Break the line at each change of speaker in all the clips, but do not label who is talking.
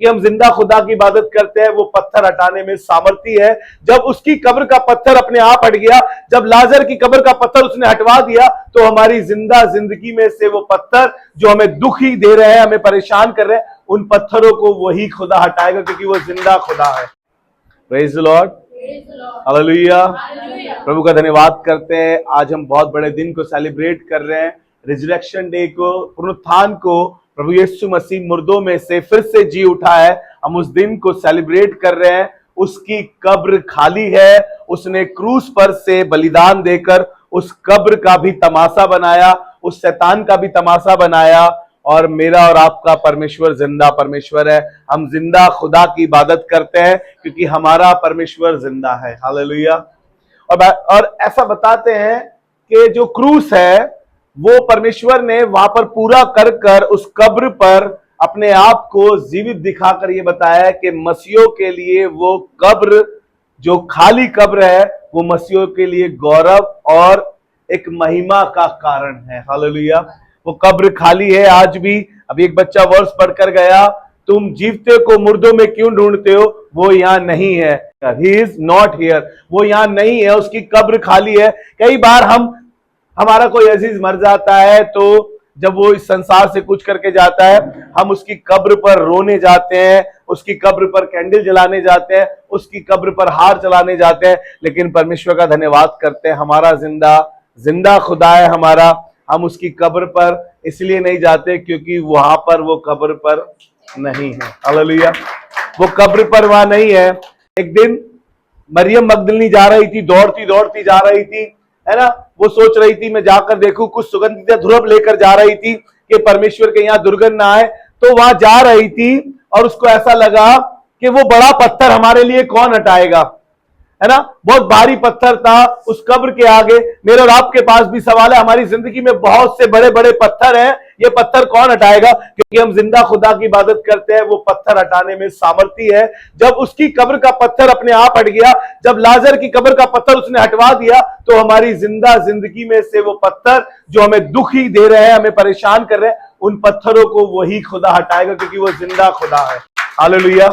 कि हम जिंदा खुदा की इबादत करते हैं, वो पत्थर हटाने में सामर्थ्य है। जब उसकी कब्र का पत्थर अपने आप हट गया, जब लाजर की कब्र का पत्थर उसने हटवा दिया, तो हमारी जिंदा जिंदगी में से वो पत्थर जो हमें दुखी दे रहे हैं, हमें परेशान कर रहे हैं, उन पत्थरों को वही खुदा हटाएगा, क्योंकि वो जिंदा खुदा है। Praise the Lord, hallelujah. प्रभु का धन्यवाद करते हैं। आज हम बहुत बड़े दिन को सेलिब्रेट कर रहे हैं, रिजरेक्शन डे को, पुनरुत्थान को। प्रभु यीशु मसीह मुर्दों में से फिर से जी उठा है, हम उस दिन को सेलिब्रेट कर रहे हैं। उसकी कब्र खाली है, उसने क्रूस पर से बलिदान देकर उस कब्र का भी तमाशा बनाया, उस शैतान का भी तमाशा बनाया। और मेरा और आपका परमेश्वर जिंदा परमेश्वर है। हम जिंदा खुदा की इबादत करते हैं क्योंकि हमारा परमेश्वर जिंदा है। हालेलुया। और ऐसा बताते हैं कि जो क्रूस है वो परमेश्वर ने वहां पर पूरा कर कर उस कब्र पर अपने आप को जीवित दिखाकर ये बताया कि मसीहों के लिए वो कब्र, जो खाली कब्र है, वो मसीहों के लिए गौरव और एक महिमा का कारण है। हालेलुया। वो कब्र खाली है आज भी। अभी एक बच्चा वर्ष पढ़कर गया, तुम जीवते को मुर्दों में क्यों ढूंढते हो, वो यहां नहीं है। ही इज नॉट हियर, वो यहां नहीं है, उसकी कब्र खाली है। कई बार हमारा कोई अजीज मर जाता है, तो जब वो इस संसार से कुछ करके जाता है, हम उसकी कब्र पर रोने जाते हैं, उसकी कब्र पर कैंडल जलाने जाते हैं, उसकी कब्र पर हार चलाने जाते हैं। लेकिन परमेश्वर का धन्यवाद करते हैं, हमारा जिंदा खुदा है हमारा। हम उसकी कब्र पर इसलिए नहीं जाते क्योंकि वहां पर वो कब्र पर नहीं है। हालेलुया। वो कब्र पर वहां नहीं है। एक दिन मरियम मगदलिनी जा रही थी, दौड़ती दौड़ती जा रही थी, है ना। वो सोच रही थी मैं जाकर देखूं, कुछ सुगंधित ध्रुव लेकर जा रही थी कि परमेश्वर के यहाँ दुर्गंध ना आए। तो वहां जा रही थी और उसको ऐसा लगा कि वो बड़ा पत्थर हमारे लिए कौन हटाएगा, है ना। बहुत भारी पत्थर था उस कब्र के आगे। मेरे और आपके पास भी सवाल है, हमारी जिंदगी में बहुत से बड़े बड़े पत्थर हैं, ये पत्थर कौन हटाएगा? क्योंकि हम जिंदा खुदा की इबादत करते हैं, वो पत्थर हटाने में सामर्थ्य है। जब उसकी कब्र का पत्थर अपने आप हट गया, जब लाजर की कब्र का पत्थर उसने हटवा दिया, तो हमारी जिंदा जिंदगी में से वो पत्थर जो हमें दुखी दे रहे हैं, हमें परेशान कर रहे हैं, उन पत्थरों को वही खुदा हटाएगा, क्योंकि वो जिंदा खुदा है। हालेलुया।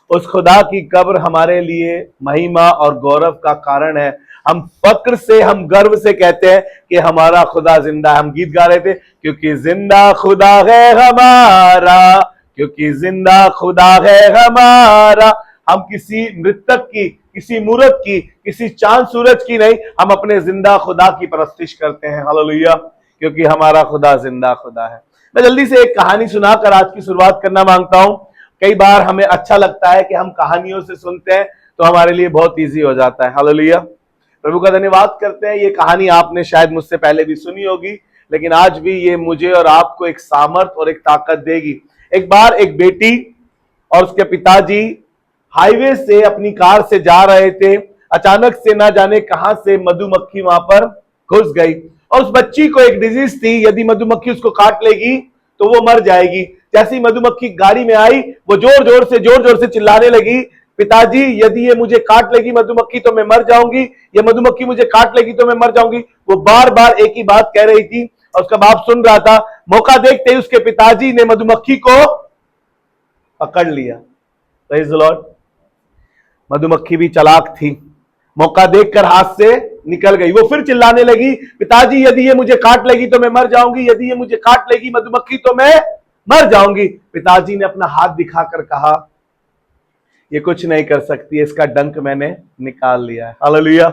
उस खुदा की कब्र हमारे लिए महिमा और गौरव का कारण है। हम फक्र से, हम गर्व से कहते हैं कि हमारा खुदा जिंदा है। हम गीत गा रहे थे, क्योंकि जिंदा खुदा है हमारा, क्योंकि जिंदा खुदा है हमारा। हम किसी मृतक की, किसी मूर्त की, किसी चांद सूरज की नहीं, हम अपने जिंदा खुदा की परस्तिश करते हैं। हालेलुया। क्योंकि हमारा खुदा जिंदा खुदा है। मैं जल्दी से एक कहानी सुनाकर आज की शुरुआत करना मांगता हूं। कई बार हमें अच्छा लगता है कि हम कहानियों से सुनते हैं, तो हमारे लिए बहुत इजी हो जाता है। हालेलुया। प्रभु का धन्यवाद करते हैं। ये कहानी आपने शायद मुझसे पहले भी सुनी होगी, लेकिन आज भी ये मुझे और आपको एक सामर्थ और एक ताकत देगी। एक बार एक बेटी और उसके पिताजी हाईवे से अपनी कार से जा रहे थे। अचानक से ना जाने कहां से मधुमक्खी वहां पर घुस गई, और उस बच्ची को एक डिजीज थी, यदि मधुमक्खी उसको काट लेगी तो वो मर जाएगी। जैसी मधुमक्खी गाड़ी में आई, वो जोर जोर से चिल्लाने लगी, पिताजी यदि ये मुझे काट लेगी मधुमक्खी तो मैं मर जाऊंगी, ये मधुमक्खी मुझे काट लेगी तो मैं मर जाऊंगी। वो बार बार एक ही बात कह रही थी और उसका बाप सुन रहा था। मौका देखते ही उसके पिताजी ने मधुमक्खी को पकड़ लिया। Praise the Lord. मधुमक्खी भी चालाक थी, मौका देखकर हाथ से निकल गई। वो फिर चिल्लाने लगी, पिताजी यदि ये मुझे काट लेगी तो मैं मर जाऊंगी, यदि ये मुझे काट लेगी मधुमक्खी तो मैं मर जाऊंगी। पिताजी ने अपना हाथ दिखाकर कहा, ये कुछ नहीं कर सकती, इसका डंक मैंने निकाल लिया है। हालेलुया।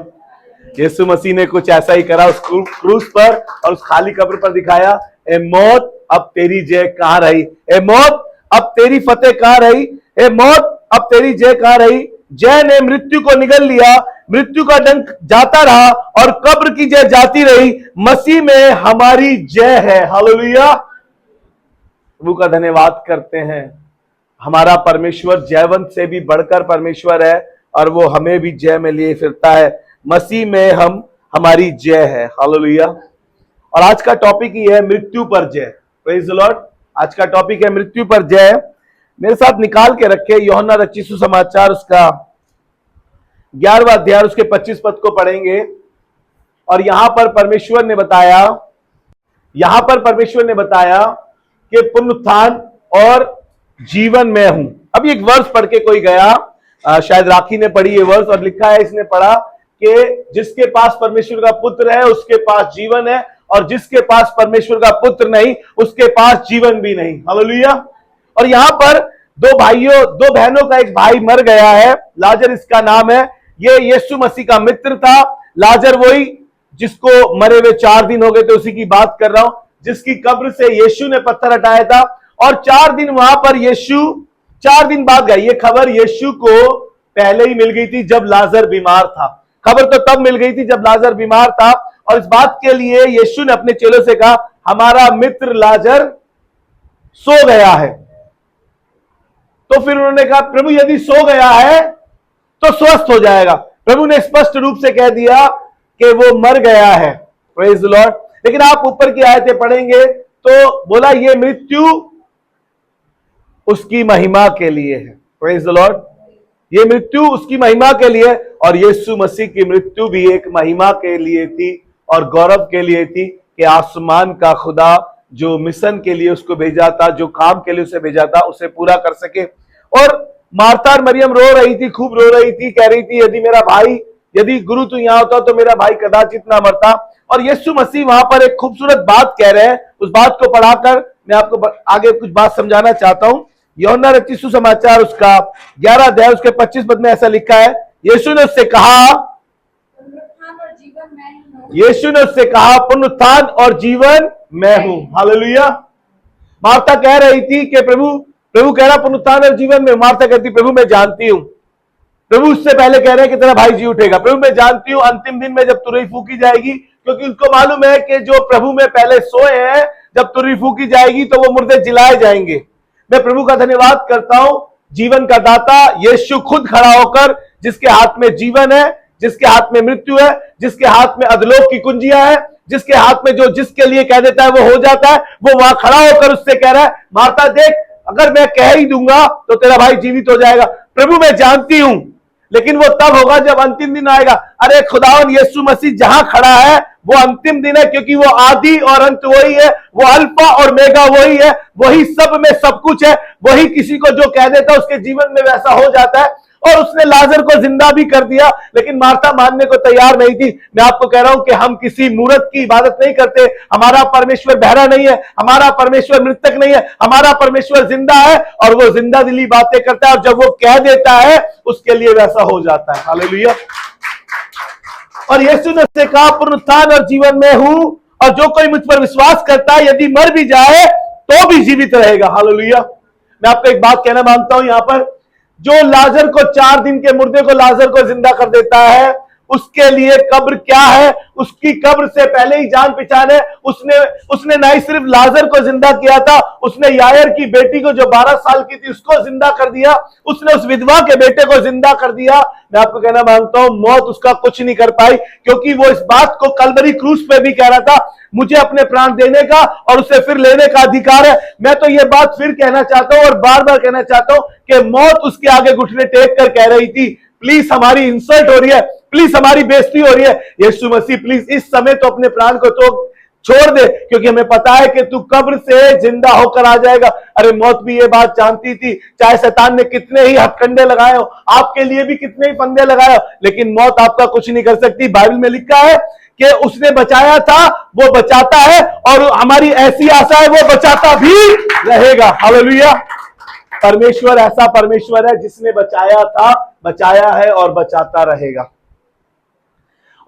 यीशु मसीह ने कुछ ऐसा ही करा उस क्रूस पर और उस खाली कब्र पर दिखाया, ए मौत अब तेरी जय कहां रही, ए मौत अब तेरी फतेह कहां रही, ए मौत अब तेरी जय कहां रही। जय ने मृत्यु को निगल लिया, मृत्यु का डंक जाता रहा और कब्र की जय जाती रही। मसीह में हमारी जय है। हालेलुया। प्रभु का धन्यवाद करते हैं। हमारा परमेश्वर जयवंत से भी बढ़कर परमेश्वर है और वो हमें भी जय में लिए फिरता है। मसीह में हमारी जय है। हालेलुया। और आज का टॉपिक ही है मृत्यु पर जय। Praise the Lord. आज का टॉपिक है मृत्यु पर जय। मेरे साथ निकाल के रखे यूहन्ना रचित सुसमाचार उसका 11वां अध्याय उसके 25 पद को पढ़ेंगे। और यहां पर परमेश्वर ने बताया कि पुनरुत्थान और जीवन में हूं। अभी एक वर्ष पढ़ के कोई गया, शायद राखी ने पढ़ी ये वर्ष, और लिखा है इसने पढ़ा कि जिसके पास परमेश्वर का पुत्र है उसके पास जीवन है, और जिसके पास परमेश्वर का पुत्र नहीं उसके पास जीवन भी नहीं। हालेलुया। और यहां पर दो बहनों का एक भाई मर गया है, लाजर इसका नाम है। ये यीशु मसीह का मित्र था। लाजर वही जिसको मरे हुए 4 दिन हो गए थे, उसी की बात कर रहा हूं, जिसकी कब्र से यीशु ने पत्थर हटाया था। और 4 दिन वहां पर यीशु, 4 दिन बाद गए। ये खबर यीशु को पहले ही मिल गई थी जब लाजर बीमार था। खबर तो तब मिल गई थी जब लाजर बीमार था, और इस बात के लिए यीशु ने अपने चेलों से कहा हमारा मित्र लाजर सो गया है। तो फिर उन्होंने कहा प्रभु यदि सो गया है तो स्वस्थ हो जाएगा। प्रभु ने स्पष्ट रूप से कह दिया कि वो मर गया है। Praise the Lord. लेकिन आप ऊपर की आयतें पढ़ेंगे तो बोला ये मृत्यु उसकी महिमा के लिए है। Praise the Lord. ये मृत्यु उसकी महिमा के लिए, और यीशु मसीह की मृत्यु भी एक महिमा के लिए थी और गौरव के लिए थी कि आसमान का खुदा जो मिशन के लिए उसको भेजा था, जो काम के लिए उसे भेजा था, उसे पूरा कर सके। और मार्था और मरियम रो रही थी, खूब रो रही थी, कह रही थी यदि मेरा भाई, यदि गुरु तू यहां होता तो मेरा भाई कदाचित ना मरता। और यीशु मसीह वहां पर एक खूबसूरत बात कह रहे हैं। उस बात को पढ़ाकर मैं आपको आगे कुछ बात समझाना चाहता हूं। यूहन्ना रचित सुसमाचार उसका 11 अध्याय उसके 25 पद में ऐसा लिखा है, यीशु ने उससे कहा, यीशु ने उससे कहा पुनरुत्थान और जीवन मैं हूं। हालेलुया। मार्था कह रही थी कि प्रभु कह रहा पुनरुत्थान और जीवन में। मार्था कहती प्रभु मैं जानती हूं। प्रभु उससे पहले कह रहे हैं कि तेरा भाई जी उठेगा। प्रभु मैं जानती हूं अंतिम दिन में जब तुरही फूकी जाएगी, क्योंकि उनको मालूम है कि जो प्रभु में पहले सोए हैं जब तुरही फूकी जाएगी तो वो मुर्दे जिलाए जाएंगे। मैं प्रभु का धन्यवाद करता हूं, जीवन का दाता यीशु खुद खड़ा होकर, जिसके हाथ में जीवन है, जिसके हाथ में मृत्यु है, जिसके हाथ में अधलोक की कुंजियां है, जिसके हाथ में जो जिसके लिए कह देता है वो हो जाता है, वो वहां खड़ा होकर उससे कह रहा है मार्था देख अगर मैं कह ही दूंगा तो तेरा भाई जीवित हो जाएगा। प्रभु मैं जानती हूं, लेकिन वो तब होगा जब अंतिम दिन आएगा। अरे खुदावन यीशु मसीह जहां खड़ा है वो अंतिम दिन है, क्योंकि वो आदि और अंत वही है, वो अल्फा और मेगा वही है, वही सब में सब कुछ है। वही किसी को जो कह देता है उसके जीवन में वैसा हो जाता है। और उसने लाजर को जिंदा भी कर दिया, लेकिन मार्था मानने को तैयार नहीं थी। मैं आपको कह रहा हूं कि हम किसी मूर्त की इबादत नहीं करते। हमारा परमेश्वर बहरा नहीं है, हमारा परमेश्वर मृतक नहीं है, हमारा परमेश्वर जिंदा है, और वो जिंदा दिली बातें करता है, और जब वो कह देता है उसके लिए वैसा हो जाता है। हालेलुया। और यीशु ने उससे कहा पुनरुत्थान और जीवन में हूं, और जो कोई मुझ पर विश्वास करता है यदि मर भी जाए तो भी जीवित रहेगा। हालेलुया। मैं आपको एक बात कहना मानता हूं, यहां पर जो लाजर को 4 दिन के मुर्दे को लाजर को जिंदा कर देता है, उसके लिए कब्र क्या है, उसकी कब्र से पहले ही जान पहचान है। उसने ना ही सिर्फ लाजर को जिंदा किया था, उसने यायर की बेटी को जो 12 साल की थी उसको जिंदा कर दिया, उसने उस विधवा के बेटे को जिंदा कर दिया। मैं आपको कहना मांगता हूं मौत उसका कुछ नहीं कर पाई, क्योंकि वो इस बात को कलवरी क्रूस पे भी कह रहा था मुझे अपने प्राण देने का और उसे फिर लेने का अधिकार है। मैं तो ये बात फिर कहना चाहता हूं और बार बार कहना चाहता हूं कि मौत उसके आगे घुटने टेक कर कह रही थी प्लीज हमारी इंसल्ट हो रही है, प्लीज हमारी बेइज्जती हो रही है, यीशु मसीह प्लीज इस समय तो अपने प्राण को तो छोड़ दे, क्योंकि हमें पता है कि तू कब्र से जिंदा होकर आ जाएगा। अरे मौत भी ये बात जानती थी, चाहे शैतान ने कितने ही हथकंडे लगाए हो, आपके लिए भी कितने ही फंदे लगाए हो, लेकिन मौत आपका कुछ नहीं कर सकती। बाइबल में लिखा है कि उसने बचाया था, वो बचाता है, और हमारी ऐसी आशा है वो बचाता भी रहेगा। हालेलुया। परमेश्वर ऐसा परमेश्वर है जिसने बचाया था, बचाया है और बचाता रहेगा।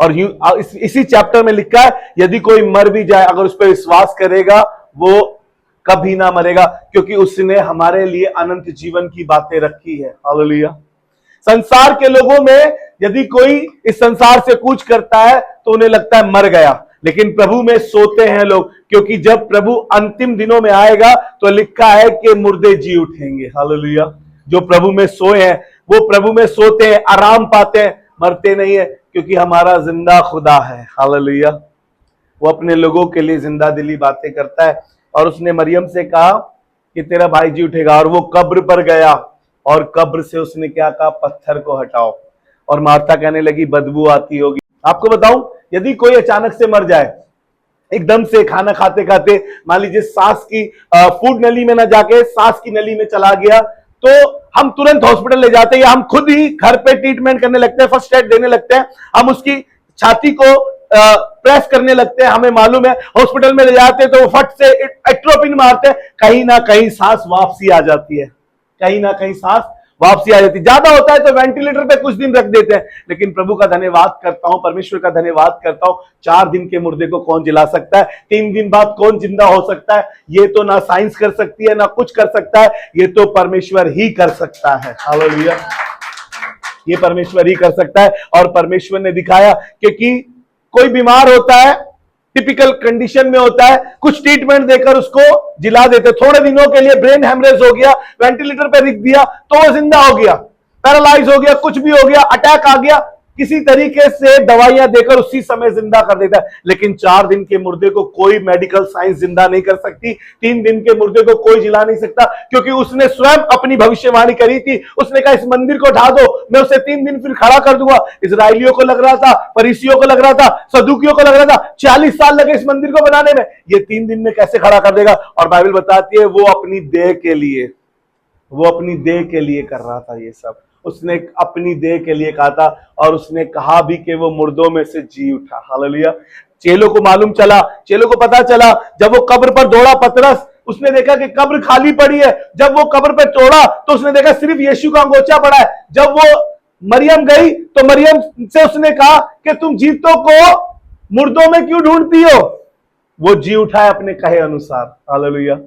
और इसी चैप्टर में लिखा है यदि कोई मर भी जाए अगर उस पर विश्वास करेगा वो कभी ना मरेगा, क्योंकि उसने हमारे लिए अनंत जीवन की बातें रखी है। हालेलुया। संसार के लोगों में यदि कोई इस संसार से कूच करता है तो उन्हें लगता है मर गया, लेकिन प्रभु में सोते हैं लोग, क्योंकि जब प्रभु अंतिम दिनों में आएगा तो लिखा है कि मुर्दे जी उठेंगे। हालेलुया। जो प्रभु में सोए हैं वो प्रभु में सोते हैं, आराम पाते हैं, मरते नहीं है, क्योंकि हमारा जिंदा खुदा है। हालेलुया। वो अपने लोगों के लिए जिंदा दिली बातें करता है। और उसने मरियम से कहा कि तेरा भाई जी उठेगा, और वो कब्र पर गया और कब्र से उसने क्या कहा, पत्थर को हटाओ। और मार्था कहने लगी बदबू आती होगी। आपको बताऊं यदि कोई अचानक से मर जाए, एकदम से खाना खाते खाते मान लीजिए सांस की फूड नली में ना जाके सांस की नली में चला गया, तो हम तुरंत हॉस्पिटल ले जाते हैं या हम खुद ही घर पे ट्रीटमेंट करने लगते हैं, फर्स्ट एड देने लगते हैं, हम उसकी छाती को प्रेस करने लगते हैं। हमें मालूम है हॉस्पिटल में ले जाते हैं तो वो फट से एट्रोपिन मारते हैं, कहीं ना कहीं सांस वापसी आ जाती है, कहीं ना कहीं सांस वापसी आ जाती है। ज्यादा होता है तो वेंटिलेटर पे कुछ दिन रख देते हैं, लेकिन प्रभु का धन्यवाद करता हूं, परमेश्वर का धन्यवाद करता हूं, 4 दिन के मुर्दे को कौन जिला सकता है, 3 दिन बाद कौन जिंदा हो सकता है, ये तो ना साइंस कर सकती है ना कुछ कर सकता है, ये तो परमेश्वर ही कर सकता है। हालेलुया, ये परमेश्वर ही कर सकता है। और परमेश्वर ने दिखाया क्योंकि कोई बीमार होता है, टिपिकल कंडीशन में होता है, कुछ ट्रीटमेंट देकर उसको जिला देते, थोड़े दिनों के लिए ब्रेन हेमरेज हो गया, वेंटिलेटर पे रख दिया तो वो जिंदा हो गया, पैरालाइज हो गया, कुछ भी हो गया, अटैक आ गया, किसी तरीके से दवाइयां देकर उसी समय जिंदा कर देता है। लेकिन 4 दिन के मुर्दे को कोई मेडिकल साइंस जिंदा नहीं कर सकती, 3 दिन के मुर्दे को कोई जिला नहीं सकता, क्योंकि उसने स्वयं अपनी भविष्यवाणी करी थी। उसने कहा इस मंदिर को ढा दो, मैं उसे 3 दिन फिर खड़ा कर दूंगा। इजराइलियों को लग रहा था, फरीसियों को लग रहा था, सदुकियों को लग रहा था 40 साल लगे इस मंदिर को बनाने में, ये 3 दिन में कैसे खड़ा कर देगा। और बाइबल बताती है वो अपनी देह के लिए, वो अपनी देह के लिए कर रहा था ये सब, उसने अपनी देह के लिए कहा था, और उसने कहा भी कि वो मुर्दों में से जी उठा। हालेलुया। चेलों को मालूम चला, चेलों को पता चला, जब वो कब्र पर दौड़ा पतरस, उसने देखा कि कब्र खाली पड़ी है। जब वो कब्र पर तोड़ा तो उसने देखा सिर्फ यीशु का अंगोछा पड़ा है। जब वो मरियम गई तो मरियम से उसने कहा कि तुम जीवतों को मुर्दों में क्यों ढूंढती हो, वो जी उठा है अपने कहे अनुसार। हालेलुया।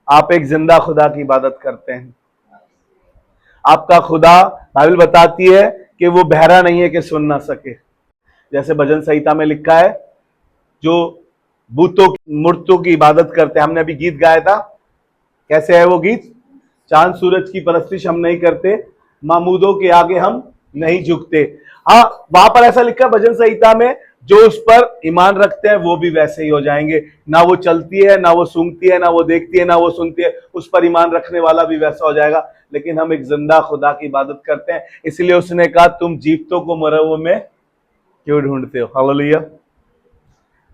आप एक जिंदा खुदा की इबादत करते हैं। आपका खुदा, बाइबल बताती है कि वो बहरा नहीं है कि सुन ना सके। जैसे भजन संहिता में लिखा है, जो भूतों मूर्तों की इबादत करते हैं, हमने अभी गीत गाया था, कैसे है वो गीत, चांद सूरज की परस्तिश हम नहीं करते, मामूदों के आगे हम नहीं झुकते। हाँ, वहां पर ऐसा लिखा है भजन संहिता में, जो उस पर ईमान रखते हैं वो भी वैसे ही हो जाएंगे। ना वो चलती है, ना वो सूंघती है, ना वो देखती है, ना वो सुनती है, उस पर ईमान रखने वाला भी वैसा हो जाएगा। लेकिन हम एक जिंदा खुदा की इबादत करते हैं, इसलिए उसने कहा तुम जीवतों को मरे में क्यों ढूंढते हो। हालेलुया।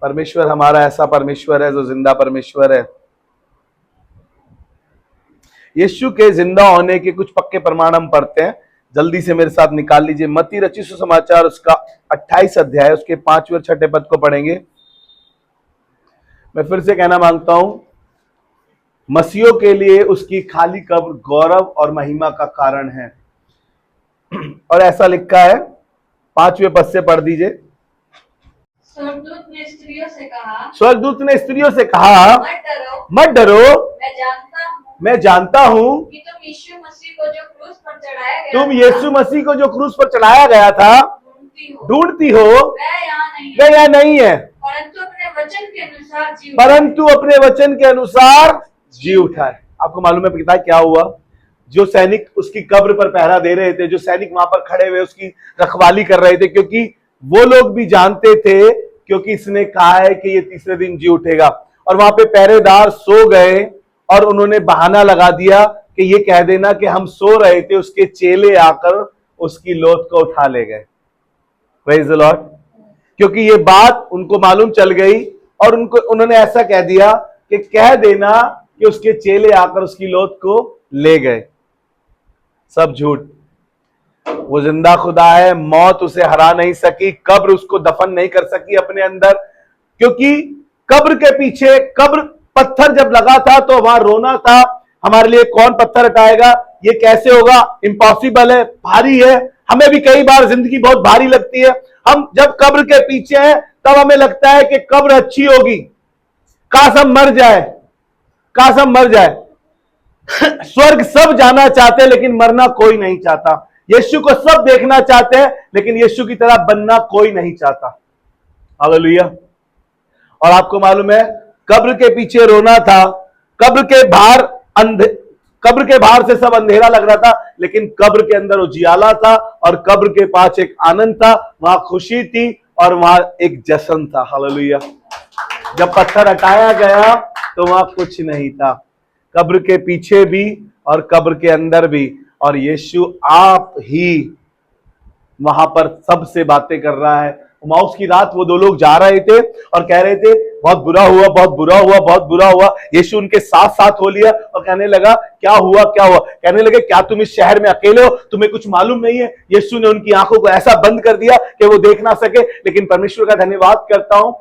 परमेश्वर हमारा ऐसा परमेश्वर है जो जिंदा परमेश्वर है। यीशु के जिंदा होने के कुछ पक्के प्रमाण हम पढ़ते हैं, जल्दी से मेरे साथ निकाल लीजिए। मत्ती रचित सुसमाचार उसका 28 अध्याय, उसके 5वें और 6ठे पद को पढ़ेंगे। मैं फिर से कहना मांगता हूं, मसीहों के लिए उसकी खाली कब्र गौरव और महिमा का कारण है। और ऐसा लिखा है, 5वें पद से पढ़ दीजिए।
स्वर्गदूत ने स्त्रियों से कहा,
स्वर्गदूत ने स्त्रियों से कहा, मत डरो, मैं जानता हूं
कि तुम यीशु मसीह को जो क्रूस पर चढ़ाया गया,
तुम यीशु मसीह को जो क्रूस पर चढ़ाया गया था ढूंढती हो, वह यहाँ नहीं है,
परंतु अपने वचन के अनुसार जी
परंतु अपने वचन के अनुसार जी उठा है। आपको मालूम है पिता क्या हुआ, जो सैनिक उसकी कब्र पर पहरा दे रहे थे, जो सैनिक वहां पर खड़े हुए उसकी रखवाली कर रहे थे, क्योंकि वो लोग भी जानते थे, क्योंकि इसने कहा है कि ये तीसरे दिन जी उठेगा। और वहां पे पहरेदार सो गए और उन्होंने बहाना लगा दिया कि ये कह देना कि हम सो रहे थे, उसके चेले आकर उसकी लोथ को उठा ले गए। Praise the Lord. क्योंकि ये बात उनको मालूम चल गई और उन्होंने ऐसा कह दिया कि कह देना कि उसके चेले आकर उसकी लोथ को ले गए। सब झूठ। वो जिंदा खुदा है, मौत उसे हरा नहीं सकी, कब्र उसको दफन नहीं कर सकी अपने अंदर, क्योंकि कब्र के पीछे, कब्र पत्थर जब लगा था तो वहां रोना था। हमारे लिए कौन पत्थर हटाएगा, ये कैसे होगा, इम्पॉसिबल है, भारी है। हमें भी कई बार जिंदगी बहुत भारी लगती है। हम जब कब्र के पीछे हैं तब हमें लगता है कि कब्र अच्छी होगी, काश हम मर जाए, काश हम मर जाए। स्वर्ग सब जाना चाहते हैं लेकिन मरना कोई नहीं चाहता। यीशु को सब देखना चाहते हैं लेकिन यीशु की तरह बनना कोई नहीं चाहता। हालेलुया। और आपको मालूम है, कब्र के पीछे रोना था, कब्र के बाहर से सब अंधेरा लग रहा था, लेकिन कब्र के अंदर उजियाला था, और कब्र के पास एक आनंद था, वहां खुशी थी और वहां एक जश्न था। हालेलुया। जब पत्थर हटाया गया तो वहां कुछ नहीं था, कब्र के पीछे भी और कब्र के अंदर भी। और यीशु आप ही वहां पर सबसे बातें कर रहा है, उमाउस की रात वो दो लोग जा रहे थे और कह रहे थे बहुत बुरा हुआ, बहुत बुरा हुआ, बहुत बुरा हुआ। यीशु उनके साथ साथ हो लिया और कहने लगा क्या हुआ, क्या हुआ। कहने लगे क्या तुम इस शहर में अकेले हो, तुम्हें कुछ मालूम नहीं है। यीशु ने उनकी आंखों को ऐसा बंद कर दिया कि वो देख ना सके। लेकिन परमेश्वर का धन्यवाद करता हूं,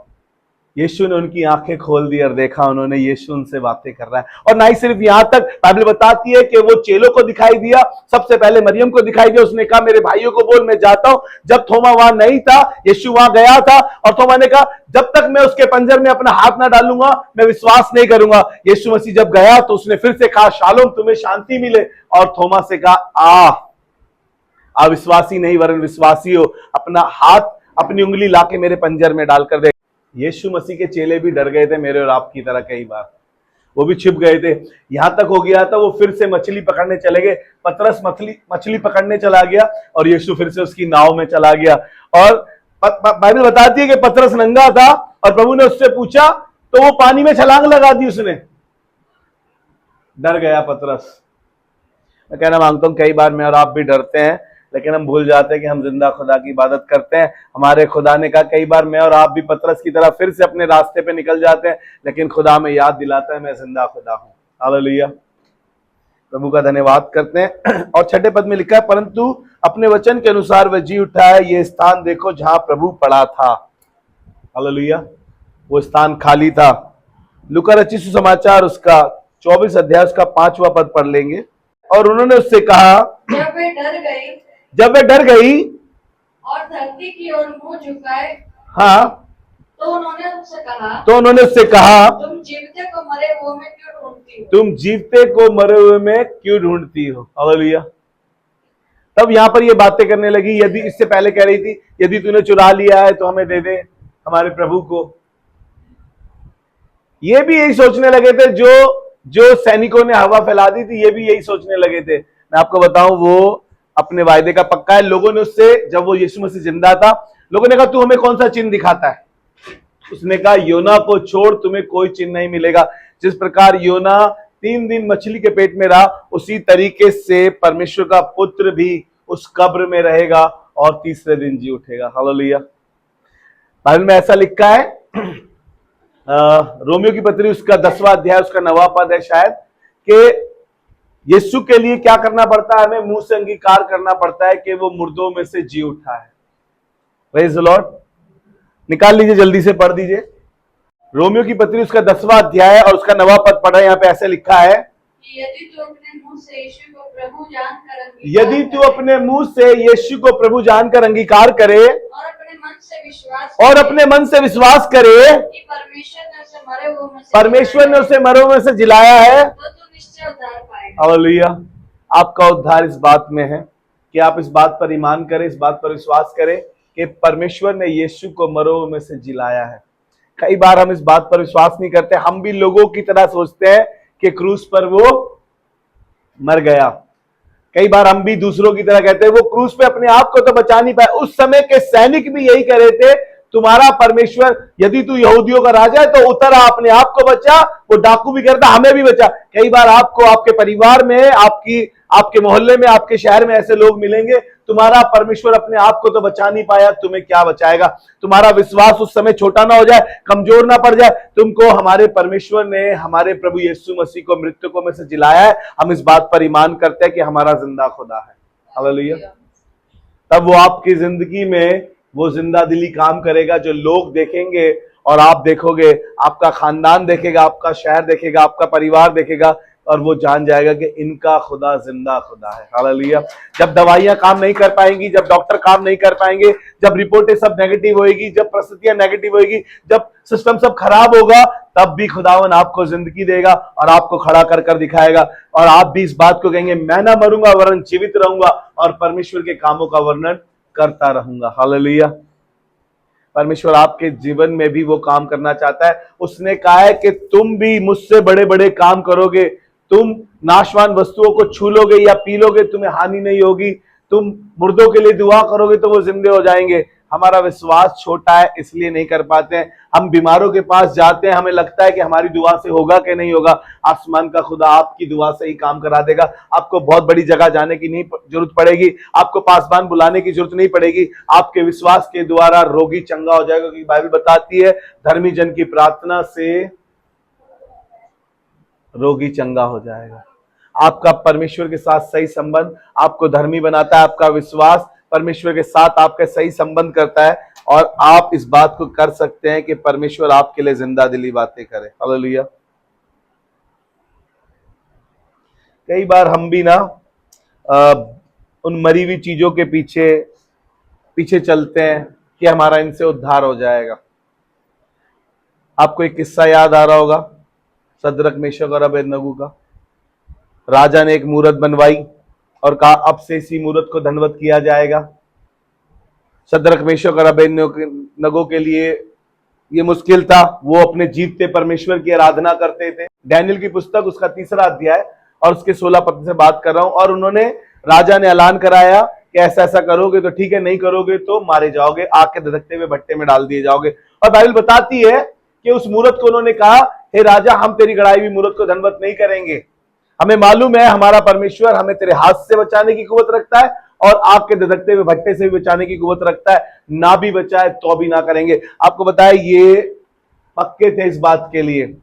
यीशु ने उनकी आंखें खोल दी और देखा उन्होंने यीशु उनसे बातें कर रहा है। और ना ही सिर्फ यहां तक, बाइबल बताती है कि वो चेलों को दिखाई दिया, सबसे पहले मरियम को दिखाई दिया। उसने कहा मेरे भाइयों को बोल मैं जाता हूं। जब थोमा वहां नहीं था, यीशु वहां गया था और थोमा ने कहा जब तक मैं उसके पंजर में अपना हाथ ना डालूंगा मैं विश्वास नहीं करूंगा। यीशु मसीह जब गया तो उसने फिर से कहा शालोम, तुम्हें शांति मिले। और थोमा से कहा अविश्वासी नहीं वरन विश्वासी हो, अपना हाथ अपनी उंगली लाके मेरे पंजर में डालकर दे। यीशु मसीह के चेले भी डर गए थे मेरे और आपकी तरह, कई बार वो भी छिप गए थे। यहां तक हो गया था वो फिर से मछली पकड़ने चले गए। पतरस मछली पकड़ने चला गया और यीशु फिर से उसकी नाव में चला गया। और बाइबल बताती है कि पतरस नंगा था और प्रभु ने उससे पूछा तो वो पानी में छलांग लगा दी उसने। डर गया पतरस। मैं कहना मांगता हूं कई बार मैं और आप भी डरते हैं, लेकिन हम भूल जाते हैं कि हम जिंदा खुदा की इबादत करते हैं। हमारे खुदा ने कहा कई बार मैं और आप भी पतरस की तरह फिर से अपने रास्ते पे निकल जाते हैं, लेकिन खुदा में याद दिलाता है मैं जिंदा खुदा हूं। हालेलुया, प्रभु का धन्यवाद करते हैं। और छठे पद में लिखा है परंतु अपने वचन के अनुसार वह जी उठा है, ये स्थान देखो जहां प्रभु पड़ा था। हालेलुया, वो स्थान खाली था। लूका रचित सुसमाचार उसका 24 अध्याय उसका 5वां पद पढ़ लेंगे। और उन्होंने उससे कहा जब वे डर गई
और धरती की ओर मुंह झुकाए,
हाँ,
तो उन्होंने उससे कहा तुम जीवते को मरे हुए में क्यों ढूंढती हो?
तुम जीवते को मरे हुए में क्यों ढूंढती हो? हालेलुया। तब यहां पर ये बातें करने लगी। यदि इससे पहले कह रही थी यदि तूने चुरा लिया है तो हमें दे दे हमारे प्रभु को। ये भी यही सोचने लगे थे, जो सैनिकों ने हवा फैला दी थी, ये भी यही सोचने लगे थे। मैं आपको बताऊं वो अपने वायदे का पक्का है। लोगों ने उससे, जब वो यीशु मसीह जिंदा था, लोगों ने कहा तू हमें कौन सा चिन्ह दिखाता है? उसने कहा योना को छोड़ तुम्हें कोई चिन्ह नहीं मिलेगा। जिस प्रकार योना 3 दिन मछली के पेट में रहा, उसी तरीके से परमेश्वर का पुत्र भी उस कब्र में रहेगा और तीसरे दिन जी उठेगा। हालेलुया। बाइबल में ऐसा लिखा है, रोमियो की पत्री उसका 10वां अध्याय उसका 9वां पद है शायद, कि यीशु के लिए क्या करना पड़ता है? हमें मुंह से अंगीकार करना पड़ता है कि वो मुर्दों में से जी उठा है। Praise the Lord. निकाल लीजिए, जल्दी से पढ़ दीजिए। रोमियो की पत्री उसका 10वां अध्याय और उसका 9वां पद पढ़ा। यहाँ पे ऐसे लिखा है
यदि तू अपने मुंह से यीशु को प्रभु जानकर प्रभु जानकर अंगीकार करे और अपने मन से विश्वास करे कि परमेश्वर ने उसे मरे हुए में से जिलाया है, तो तू निश्चय उद्धार पाएगा। हालेलुया। आपका उद्धार इस बात में है कि आप इस बात पर ईमान करें, इस बात पर विश्वास करें कि परमेश्वर ने यीशु को मरे हुए में से जिलाया है। कई बार हम इस बात पर विश्वास नहीं करते। हम भी लोगों की तरह सोचते हैं कि क्रूस पर वो मर गया। कई बार हम भी दूसरों की तरह कहते हैं वो क्रूस पे अपने आप को तो बचा नहीं पाए। उस समय के सैनिक भी यही कह रहे थे, तुम्हारा परमेश्वर, यदि तू यहूदियों का राजा है तो उतर आ, अपने आप को बचा। वो डाकू भी करता, हमें भी बचा। कई बार आपको आपके परिवार में, आपके मोहल्ले में, आपके शहर में ऐसे लोग मिलेंगे, तुम्हारा परमेश्वर अपने आप को तो बचा नहीं पाया, तुम्हें क्या बचाएगा? तुम्हारा विश्वास उस समय छोटा ना हो जाए, कमजोर ना पड़ जाए। तुमको हमारे परमेश्वर ने, हमारे प्रभु यीशु मसीह को मृतकों में से जिलाया है। हम इस बात पर ईमान करते हैं कि हमारा जिंदा खुदा है। हालेलुया। तब वो आपकी जिंदगी में वो जिंदा दिली काम करेगा, जो लोग देखेंगे और आप देखोगे, आपका खानदान देखेगा, आपका शहर देखेगा, आपका परिवार देखेगा और वो जान जाएगा कि इनका खुदा जिंदा खुदा है। हालेलुया। जब दवाइयां काम नहीं कर पाएंगी, जब डॉक्टर काम नहीं कर पाएंगे, जब रिपोर्टें सब नेगेटिव होएगी, जब परिस्थितियां नेगेटिव होएगी, जब सिस्टम सब खराब होगा, तब भी खुदावन आपको जिंदगी देगा और आपको खड़ा कर कर दिखाएगा। और आप भी इस बात को कहेंगे मैं ना मरूंगा वरन जीवित रहूंगा और परमेश्वर के कामों का वर्णन करता रहूंगा। हालेलुया। परमेश्वर आपके जीवन में भी वो काम करना चाहता है। उसने कहा है कि तुम भी मुझसे बड़े बड़े काम करोगे, तुम नाशवान वस्तुओं को छू लोगे या पी लोगे, तुम्हें हानि नहीं होगी, तुम मुर्दों के लिए दुआ करोगे तो वो जिंदे हो जाएंगे। हमारा विश्वास छोटा है इसलिए नहीं कर पाते हैं। हम बीमारों के पास जाते हैं, हमें लगता है कि हमारी दुआ से होगा कि नहीं होगा। आसमान का खुदा आपकी दुआ से ही काम करा देगा। आपको बहुत बड़ी जगह जाने की नहीं जरूरत पड़ेगी, आपको पासबान बुलाने की जरूरत नहीं पड़ेगी। आपके विश्वास के द्वारा रोगी चंगा हो जाएगा, क्योंकि बाइबल बताती है धर्मी जन की प्रार्थना से रोगी चंगा हो जाएगा। आपका परमेश्वर के साथ सही संबंध आपको धर्मी बनाता है। आपका विश्वास परमेश्वर के साथ आपका सही संबंध करता है, और आप इस बात को कर सकते हैं कि परमेश्वर आपके लिए जिंदा दिली बातें करे। हालेलुया। कई बार हम भी ना उन मरी हुई चीजों के पीछे पीछे चलते हैं कि हमारा इनसे उद्धार हो जाएगा। आपको एक किस्सा याद आ रहा होगा सदरक मेशक और अबेदनगो का। राजा ने एक मूरत बनवाई और कहा अब से इसी मूरत को धन्यवाद किया जाएगा। सदरक मेशक और अबेदनगो के लिए ये मुश्किल था, वो अपने जीवते परमेश्वर की आराधना करते थे। डैनियल की पुस्तक उसका 3रा अध्याय और उसके 16 पद से बात कर रहा हूं। और उन्होंने, राजा ने ऐलान कराया कि ऐसा ऐसा करोगे तो ठीक है, नहीं करोगे तो मारे जाओगे, आग के धधकते हुए भट्टे में डाल दिए जाओगे। और बाइबल बताती है कि उस मूरत को उन्होंने कहा, हे राजा, हम तेरी गड़ाई हुई मूरत को धन्यवाद नहीं करेंगे। हमें मालूम है हमारा परमेश्वर हमें तेरे हाथ से बचाने की कुव्वत रखता है और आग के धधकते हुए भट्टे से भी बचाने की कुव्वत रखता है। ना भी बचाए तो भी ना करेंगे। आपको बताया ये पक्के थे इस बात के लिए,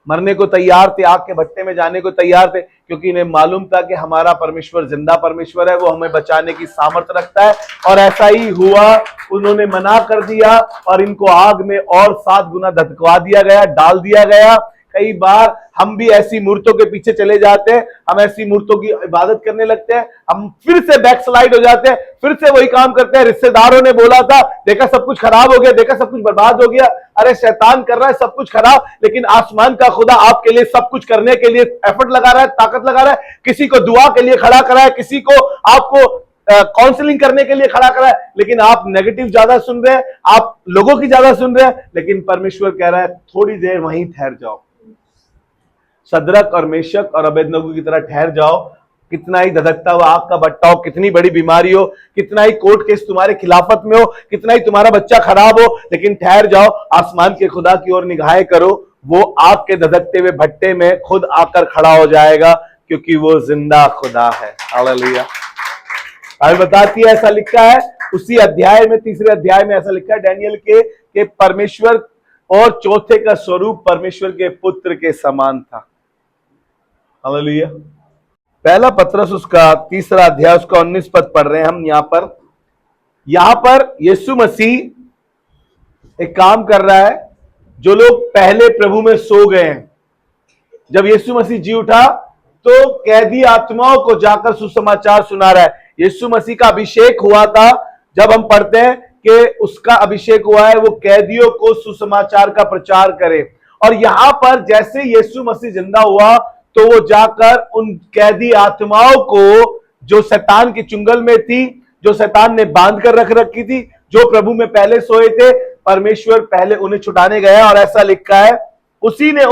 मरने को तैयार थे, आग के भट्टे में जाने को तैयार थे, क्योंकि इन्हें मालूम था कि हमारा परमेश्वर जिंदा परमेश्वर है, वो हमें बचाने की सामर्थ्य रखता है। और ऐसा ही हुआ, उन्होंने मना कर दिया और इनको आग में और 7 गुना धधकवा दिया गया, डाल दिया गया। कई बार हम भी ऐसी मूर्तों के पीछे चले जाते हैं, हम ऐसी मूर्तों की इबादत करने लगते हैं, हम फिर से बैकस्लाइड हो जाते हैं, फिर से वही काम करते हैं। रिश्तेदारों ने बोला था, देखा सब कुछ खराब हो गया, देखा सब कुछ बर्बाद हो गया, अरे शैतान कर रहा है सब कुछ खराब, लेकिन आसमान का खुदा आपके लिए सब कुछ करने के लिए एफर्ट लगा रहा है, ताकत लगा रहा है। किसी को दुआ के लिए खड़ा करा है, किसी को आपको काउंसलिंग करने के लिए खड़ा करा है, लेकिन आप नेगेटिव ज्यादा सुन रहे हैं, आप लोगों की ज्यादा सुन रहे हैं। लेकिन परमेश्वर कह रहा है थोड़ी देर वहीं ठहर जाओ, सदरक और मेशक और अबेदनगो की तरह ठहर जाओ। कितना ही धधकता हुआ आग का भट्टा हो, कितनी बड़ी बीमारी हो, कितना ही कोर्ट केस तुम्हारे खिलाफत में हो, कितना ही तुम्हारा बच्चा खराब हो, लेकिन ठहर जाओ, आसमान के खुदा की ओर निगाहें करो। वो आग के धधकते हुए भट्टे में खुद आकर खड़ा हो जाएगा, क्योंकि वो जिंदा खुदा है। हालेलुया। बाइबल बताती है, ऐसा लिखा है उसी अध्याय में, 3रे अध्याय में ऐसा लिखा है डैनियल के परमेश्वर और चौथे का स्वरूप परमेश्वर के पुत्र के समान था। हालेलुया। पहला पत्रस उसका 3रा अध्याय उसका 19 पद पढ़ रहे हैं हम। यहां पर यीशु मसीह एक काम कर रहा है। जो लोग पहले प्रभु में सो गए हैं, जब यीशु मसीह जी उठा तो कैदी आत्माओं को जाकर सुसमाचार सुना रहा है। यीशु मसीह का अभिषेक हुआ था, जब हम पढ़ते हैं कि उसका अभिषेक हुआ है, वो कैदियों को सुसमाचार का प्रचार करे। और यहां पर जैसे यीशु मसीह जिंदा हुआ तो वो जाकर उन कैदी आत्माओं को, जो शैतान की चुंगल में थी, जो शैतान ने बांध कर रख रखी थी, जो प्रभु में पहले सोए थे, परमेश्वर पहले उन्हें छुटाने गया। और ऐसा लिखा है, उसी ने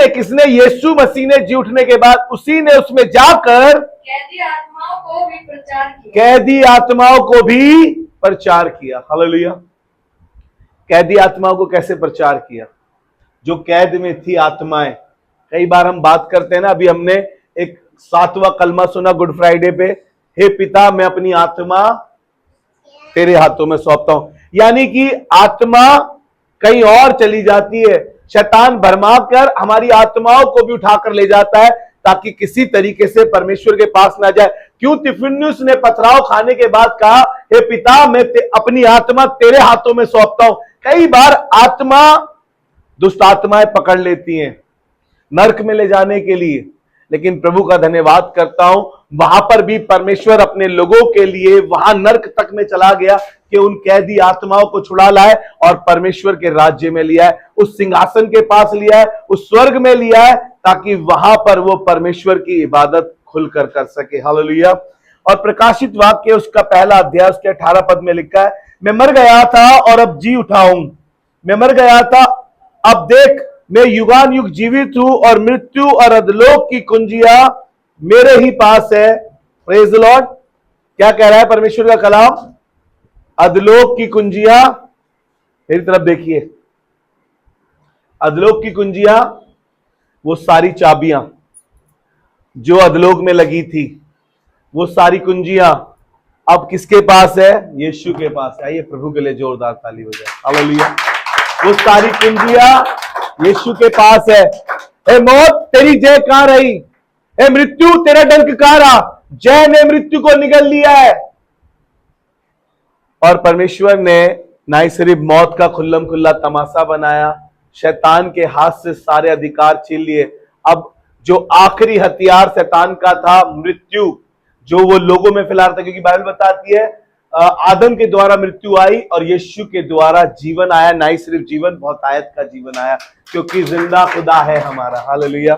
किसने, यीशु मसीह ने जी उठने के बाद उसी ने उसमें जाकर कैदी आत्माओं को भी प्रचार किया। हालेलुया। कैदी आत्माओं को कैसे प्रचार किया? जो कैद में थी आत्माएं। कई बार हम बात करते हैं ना, अभी हमने एक 7वां कलमा सुना गुड फ्राइडे पे, हे पिता मैं अपनी आत्मा तेरे हाथों में सौंपता हूं। यानी कि आत्मा कहीं और चली जाती है, शैतान भरमा कर हमारी आत्माओं को भी उठाकर ले जाता है, ताकि किसी तरीके से परमेश्वर के पास ना जाए। क्यों तिफिन्युस ने पथराव खाने के बाद कहा, हे पिता मैं अपनी आत्मा तेरे हाथों में सौंपता हूं। कई बार आत्मा, दुष्ट आत्माएं पकड़ लेती हैं नरक में ले जाने के लिए, लेकिन प्रभु का धन्यवाद करता हूं, वहां पर भी परमेश्वर अपने लोगों के लिए वहां नरक तक में चला गया कि उन कैदी आत्माओं को छुड़ा लाए और परमेश्वर के राज्य में लिया है, उस सिंहासन के पास लिया है, उस स्वर्ग में लिया है, ताकि वहां पर वो परमेश्वर की इबादत खुलकर कर सके। हालेलुया। और प्रकाशित वाक्य उसका 1 अध्याय उसके 18 पद में लिखा है, मैं मर गया था और अब जी उठा हूं, मैं मर गया था अब देख मैं युगान युग जीवित हूं, और मृत्यु और अधलोक की कुंजियां मेरे ही पास है। Praise the Lord. क्या कह रहा है परमेश्वर का कलाम? अधलोक की कुंजियां, मेरी तरफ देखिए, अधलोक की कुंजियां, वो सारी चाबियां जो अधलोक में लगी थी, वो सारी कुंजियां अब किसके पास है? यीशु के पास है। आइए प्रभु के लिए जोरदार ताली हो जाए। हालेलुया। वो सारी कुंजियां यीशु के पास है। ए मौत तेरी जय कहां रही? ए मृत्यु तेरा डंक कहां रहा? जय ने मृत्यु को निगल लिया है। और परमेश्वर ने ना ही सिर्फ मौत का खुल्लम खुल्ला तमाशा बनाया, शैतान के हाथ से सारे अधिकार छीन लिए। अब जो आखिरी हथियार शैतान का था, मृत्यु, जो वो लोगों में फैला रहा था, क्योंकि बाइबल बताती है आदम के द्वारा मृत्यु आई और यीशु के द्वारा जीवन आया। ना ही सिर्फ जीवन, बहुत आयत का जीवन आया, क्योंकि जिंदा खुदा है हमारा। हालेलुया।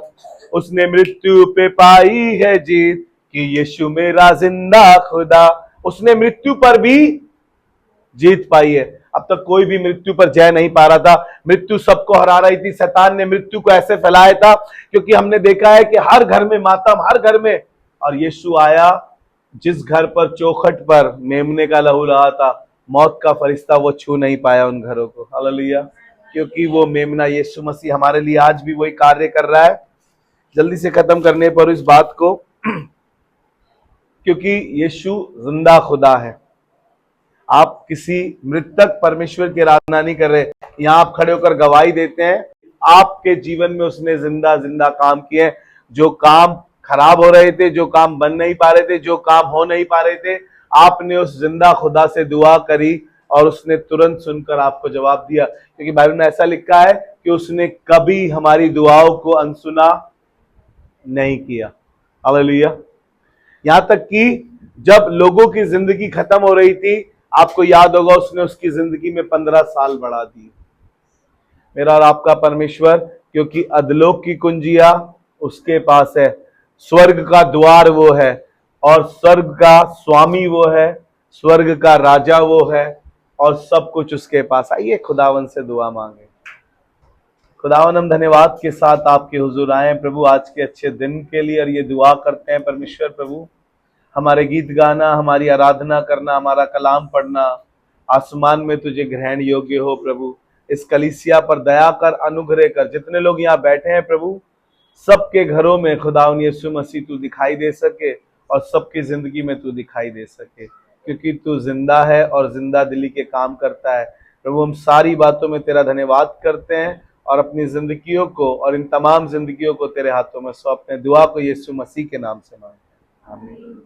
उसने मृत्यु पे पाई है जीत कि यीशु मेरा जिंदा खुदा। उसने मृत्यु पर भी जीत पाई है। अब तक कोई भी मृत्यु पर जय नहीं पा रहा था, मृत्यु सबको हरा रही थी। शैतान ने मृत्यु को ऐसे फैलाया था, क्योंकि हमने देखा है कि हर घर में मातम, हर घर में, और यीशु आया, जिस घर पर चौखट पर मेमने का लहू रहा था, मौत का फरिश्ता वो छू नहीं पाया उन घरों को। हालेलुया। क्योंकि वो मेमना यीशु मसीह हमारे लिए आज भी वही कार्य कर रहा है। जल्दी से खत्म करने पर इस बात को, क्योंकि यीशु जिंदा खुदा है। आप किसी मृतक परमेश्वर की आराधना नहीं कर रहे, यहां आप खड़े होकर गवाही देते हैं आपके जीवन में उसने जिंदा जिंदा काम किए। जो काम खराब हो रहे थे, जो काम बन नहीं पा रहे थे, जो काम हो नहीं पा रहे थे, आपने उस जिंदा खुदा से दुआ करी और उसने तुरंत सुनकर आपको जवाब दिया। क्योंकि बाइबल में ऐसा लिखा है कि उसने कभी हमारी दुआओं को अनसुना नहीं किया। हालेलुया। यहां तक कि जब लोगों की जिंदगी खत्म हो रही थी, आपको याद होगा उसने उसकी जिंदगी में 15 साल बढ़ा दिए। मेरा और आपका परमेश्वर, क्योंकि अधलोक की कुंजियां उसके पास है, स्वर्ग का द्वार वो है, और स्वर्ग का स्वामी वो है, स्वर्ग का राजा वो है, और सब कुछ उसके पास। आइए खुदावन से दुआ मांगे। खुदावन, हम धन्यवाद के साथ आपके हुजूर आए हैं प्रभु, आज के अच्छे दिन के लिए, और ये दुआ करते हैं परमेश्वर प्रभु, हमारे गीत गाना, हमारी आराधना करना, हमारा कलाम पढ़ना आसमान में तुझे ग्रहण योग्य हो प्रभु। इस कलीसिया पर दया कर, अनुग्रह कर। जितने लोग यहाँ बैठे हैं प्रभु, सबके घरों में खुदावन यीशु मसीह तू दिखाई दे सके, और सबकी जिंदगी में तू दिखाई दे सके, क्योंकि तू जिंदा है और जिंदा दिली के काम करता है प्रभु। हम सारी बातों में तेरा धन्यवाद करते हैं और अपनी जिंदगियों को और इन तमाम जिंदगियों को तेरे हाथों में सौंपते हैं। दुआ को यीशु मसीह के नाम से मांगते हैं, आमीन।